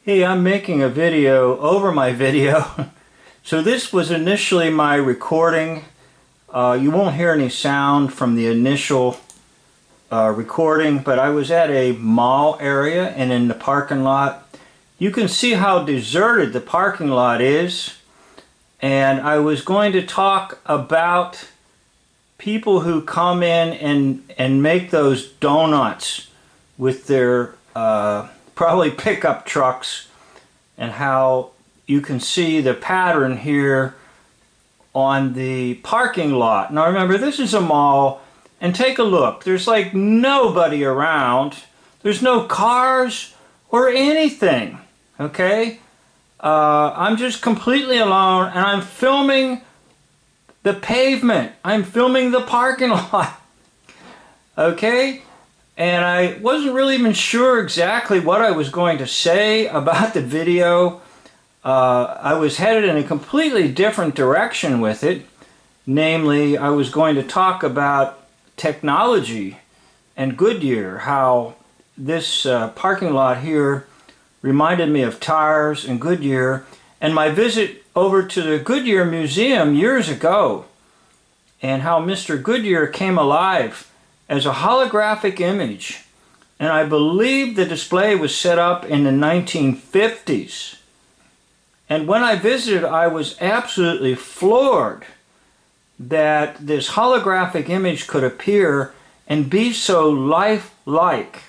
Hey, I'm making a video over my video. So this was initially my recording. You won't hear any sound from the initial recording, but I was at a mall area and in the parking lot. You can see how deserted the parking lot is. And I was going to talk about people who come in and make those donuts with their probably pickup trucks, and how you can see the pattern here on the parking lot. Now remember, this is a mall, and take a look. There's like nobody around. There's no cars or anything, okay? I'm just completely alone, and I'm filming the pavement. I'm filming the parking lot, okay? And I wasn't really even sure exactly what I was going to say about the video. I was headed in a completely different direction with it. Namely, I was going to talk about technology and Goodyear, how this parking lot here reminded me of tires and Goodyear, and my visit over to the Goodyear Museum years ago, and how Mr. Goodyear came alive as a holographic image. And I believe the display was set up in the 1950s. And when I visited, I was absolutely floored that this holographic image could appear and be so lifelike.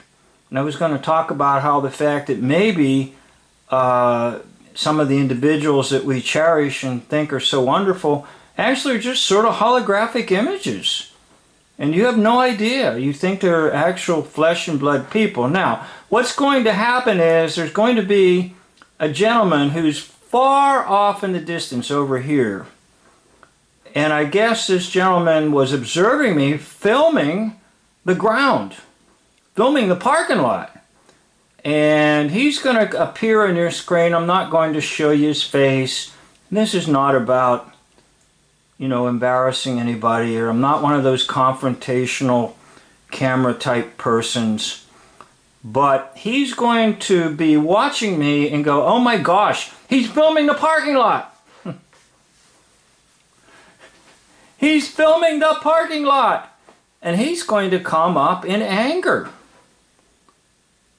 And I was going to talk about how the fact that maybe some of the individuals that we cherish and think are so wonderful actually are just sort of holographic images. And you have no idea. You think they're actual flesh and blood people. Now, what's going to happen is there's going to be a gentleman who's far off in the distance over here. And I guess this gentleman was observing me filming the ground, filming the parking lot. And he's going to appear on your screen. I'm not going to show you his face. This is not about, you know, embarrassing anybody, or I'm not one of those confrontational camera type persons. But he's going to be watching me and go, oh my gosh, he's filming the parking lot. He's filming the parking lot. And he's going to come up in anger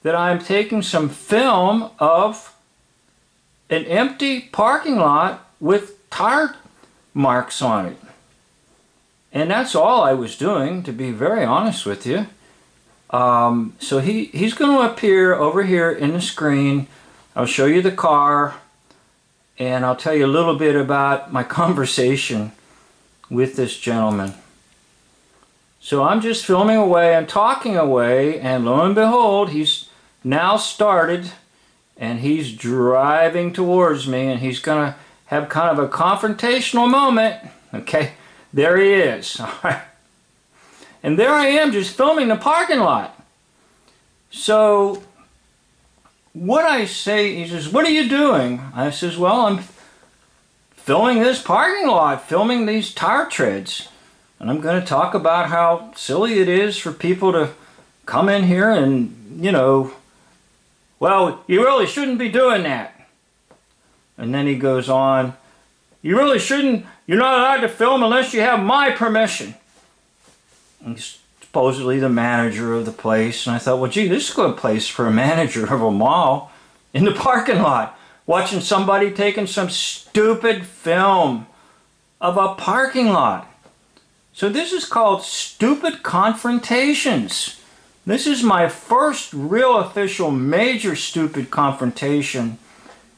that I'm taking some film of an empty parking lot with tire marks on it. And that's all I was doing, to be very honest with you. So he's going to appear over here in the screen. I'll show you the car, and I'll tell you a little bit about my conversation with this gentleman. So I'm just filming away and talking away, and lo and behold, he's now started, and he's driving towards me, and he's going to have kind of a confrontational moment. Okay, there he is. All right. And there I am just filming the parking lot. So what I say, he says, what are you doing? I says, well, I'm filming this parking lot, filming these tire treads. And I'm going to talk about how silly it is for people to come in here and, you know, well, you really shouldn't be doing that. And then he goes on, you really shouldn't, you're not allowed to film unless you have my permission. And he's supposedly the manager of the place. And I thought, well, gee, this is a good place for a manager of a mall, in the parking lot, watching somebody taking some stupid film of a parking lot. So this is called Stupid Confrontations. This is my first real official major stupid confrontation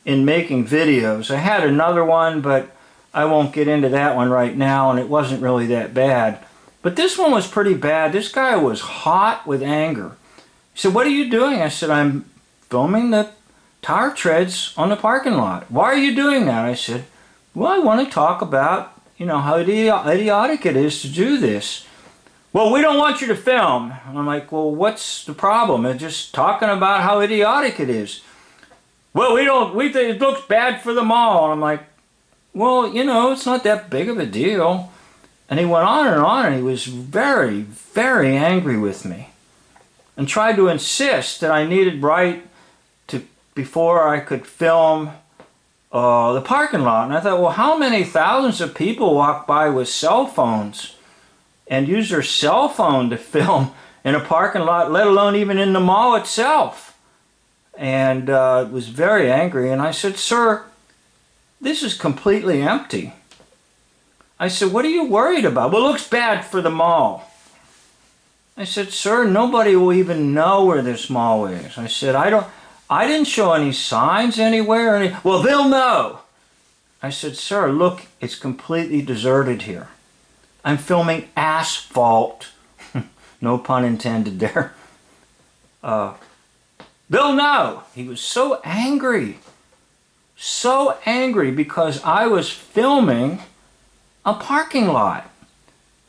in making videos. I had another one, but I won't get into that one right now, and it wasn't really that bad. But this one was pretty bad. This guy was hot with anger. He said, what are you doing? I said, I'm filming the tire treads on the parking lot. Why are you doing that? I said, well, I want to talk about, you know, how idiotic it is to do this. Well, we don't want you to film. And I'm like, well, what's the problem? They're just talking about how idiotic it is. Well, we think it looks bad for the mall. And I'm like, well, you know, it's not that big of a deal. And he went on, and he was very, very angry with me, and tried to insist that I needed right to before I could film the parking lot. And I thought, well, how many thousands of people walk by with cell phones and use their cell phone to film in a parking lot, let alone even in the mall itself? And was very angry. And I said, sir, this is completely empty. I said, what are you worried about? Well, it looks bad for the mall. I said, sir, nobody will even know where this mall is. I said, I didn't show any signs anywhere. Well, they'll know. I said, sir, look, it's completely deserted here. I'm filming asphalt. No pun intended there. They'll know. He was so angry because I was filming a parking lot.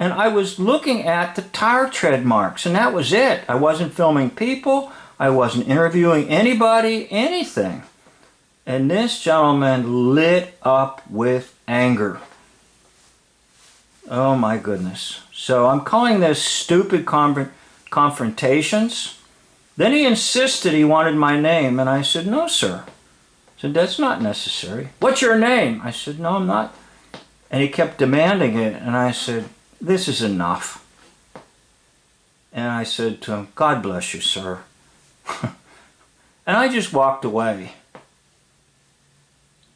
And I was looking at the tire tread marks, and that was it. I wasn't filming people. I wasn't interviewing anybody, anything. And this gentleman lit up with anger. Oh my goodness. So I'm calling this stupid confrontations. Then he insisted he wanted my name, and I said, no, sir. I said, that's not necessary. What's your name? I said, no, I'm not. And he kept demanding it, and I said, this is enough. And I said to him, God bless you, sir. And I just walked away.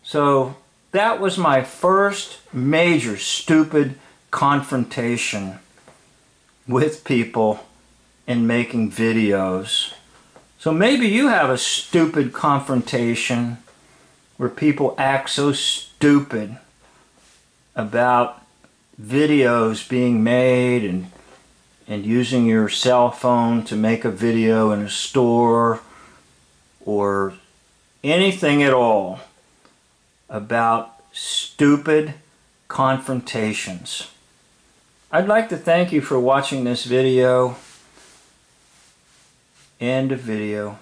So that was my first major stupid confrontation with people in making videos. So maybe you have a stupid confrontation where people act so stupid about videos being made and using your cell phone to make a video in a store or anything at all about stupid confrontations. I'd like to thank you for watching this video. End of video.